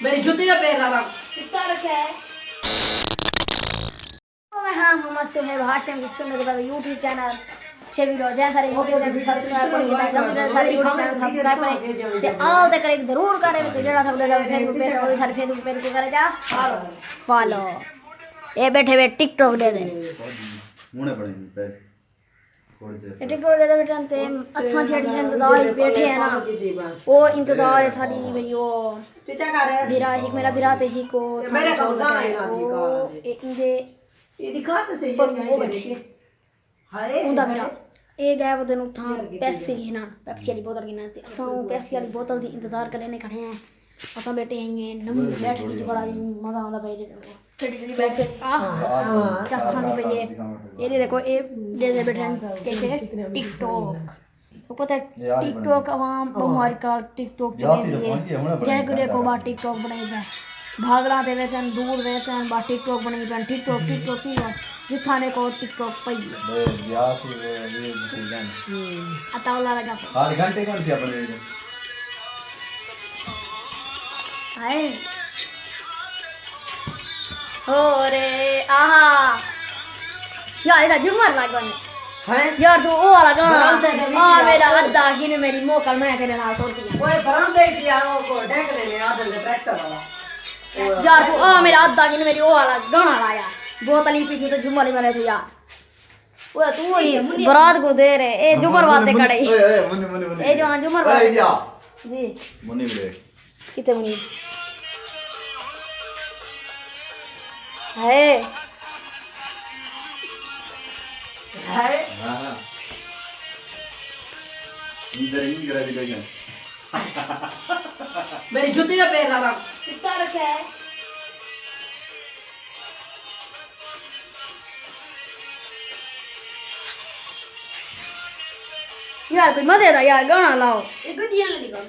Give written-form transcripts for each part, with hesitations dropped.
मेरी जूती का पैर लगा कितना रखा है। हाँ मोहम्मद सुहेब हाशिम की सुनने के बाद यूट्यूब चैनल अच्छे वीडियो जैसे सारे यूट्यूब चैनल सब्सक्राइब करें जल्दी जल्दी सारे यूट्यूब चैनल सब्सक्राइब करें ते ऑल ते करें जरूर करें ते जेड़ा था बोले फेसबुक पे कोई थारे फेसबुक पे को करे जा फॉलो ये बैठे बैठे टिकटॉक दे दे मुने पड़े पे ये टिकटॉक दे दे बेटा ते अच्छा जेड़ी इंतजार बैठे हैं ना वो इंतजार है थारी भाई वो कितना कर रहा है बिरा ही मेरा बिरा ते ही को मेरा कौन है ना इंजे ये दिखा तो सही है वो बैठे हाय उंदा मेरा ये गए वो दिन उठा पेप्सी की ना पेप्सी वाली बोतल की ना असा पेप्सी वाली बोतल दी इंतजार करने खड़े हैं असा बैठे हैं नम बैठ के बड़ा मजा आंदा भाई टेडी टेडी बैठ के चखा नहीं भाई ये देखो ये जैसे बैठे कैसे टिकटॉक तो पता है टिकटॉक आवाम हमारी का टिकटॉक चले है जय को देखो बा टिकटॉक बनाई है भागरा दे वैसे दूर वैसे बा टिकटॉक बनाई है टिकटॉक टिकटॉक की जिथाने को टिकटॉक पई बे ब्याह से ये जान अतावला लगा हां घंटे कौन थी अपने हाय हो रे आहा यार इधर झूमर लागने है यार तू ओ वाला गाना आ मेरा अद्दा की ने मेरी मोकल मैं तेरे नाल तोड़ दिया ओए बराम देख लिया को डेक लेने आदल से ट्रैक्टर वाला यार तू आ मेरा अद्दा की ने मेरी ओ वाला गाना लाया बोतल ही पीछे तो झूमर ही मारे थे यार ओए तू ही बरात को दे रे ए झूमर बातें करे ओए मुन्नी मुन्नी मुन्नी ए जवान झूमर बातें जी मुन्नी बे कितने मुन्नी है है हां इधर ही करा दी गई मेरी जूती का पैर लगा कितना रखा है यार कोई मजे दा यार गाना लाओ ये गड्डियां ले निकाल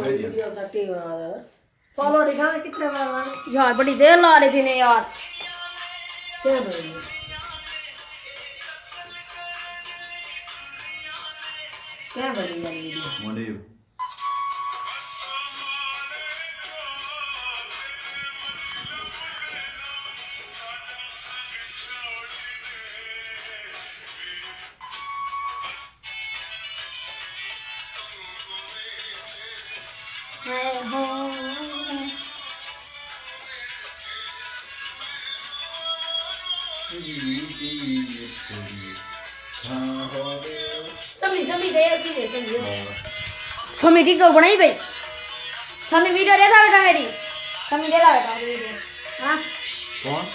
वीडियो सट्टी वाला फॉलो दिखा कितने बार यार बड़ी देर ला रही थी ने यार क्या बोल क्या बोल वीडियो मुन्नी हो समी दे उसी दे समी टिकटॉक बनाई भाई समी वीडियो दे दा बेटा मेरी समी दे दा बेटा वीडियो हां कौन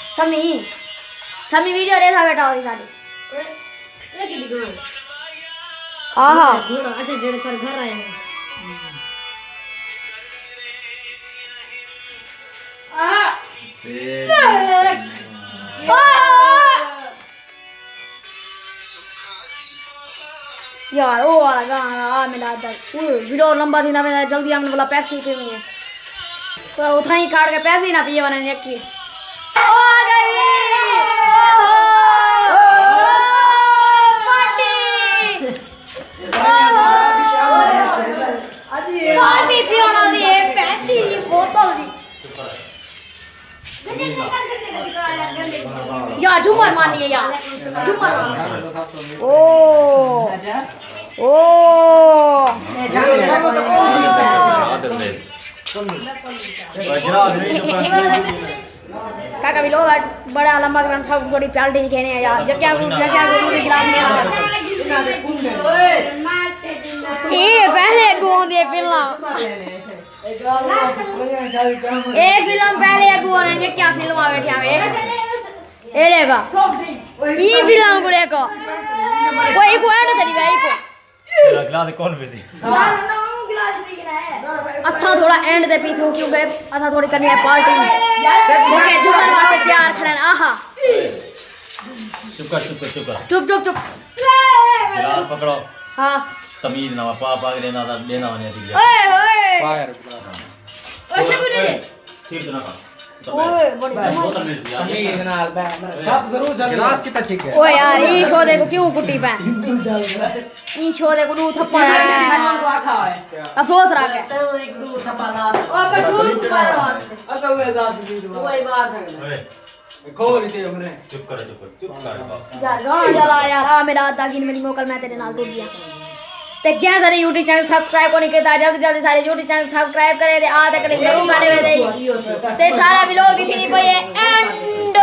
समी वीडियो दे दा बेटा वाली सारी ये की दिखा आहा घोड़ा अच्छा जेड़े कर घर आए हैं आहा यार वो वाला गाना आ मिला दे वीडियो लंबा थी ना मैं जल्दी हमने बोला पैसे पे में तो उठाई काट के पैसे ना पिए वाला ने की आ गई पार्टी पार्टी थी वाला ये पैसे की बोतल दी यार झूमर मानिए यार झूमर ओ काका भी लोग बड़ा लंबा ग्राम था थोड़ी प्याल्टी दिखे ने यार जो क्या पूरी गिलास में ये पहले गोंद ये फिल्म ए फिल्म पहले गोंद है क्या फिल्म आ बैठी हमें ए देखा ये फिल्म को देखो वो एक ऐड तेरी भाई को गिलास कौन पी थी अच्छा थोड़ा एंड दे पीछे क्यों गए अच्छा थोड़ी करनी है पार्टी ओके जुमर वास्ते तैयार खड़े आहा चुप कर चुप गिलास पकड़ो हां तमीज ना पापा के देना नहीं थी ओए ओए फायर अच्छा बुरे ठीक ना ओए बड़ी बोतल में से यार ये नाल बे सब जरूर जल्दी गिलास कितना ठीक है ओए यार ई शो देखो क्यों कुटी पे ई शो देखो दू थप्पड़ अफसोस रख तो एक दो थप्पा ला ओ पे छूट तू मारो असल में जात दी कोई बात नहीं ओए खोल के हमने चुप कर बाप यार गाना चला यार आ मेरा आधा दिन मेरी मोकल मैं तेरे नाल टूट गया ते जे सारे YouTube चैनल सब्सक्राइब को नहीं करता जल्दी जल्दी सारे YouTube चैनल सब्सक्राइब करे ते आ तक जरूर गाने में ते सारा व्लॉग दिखनी पई है एंड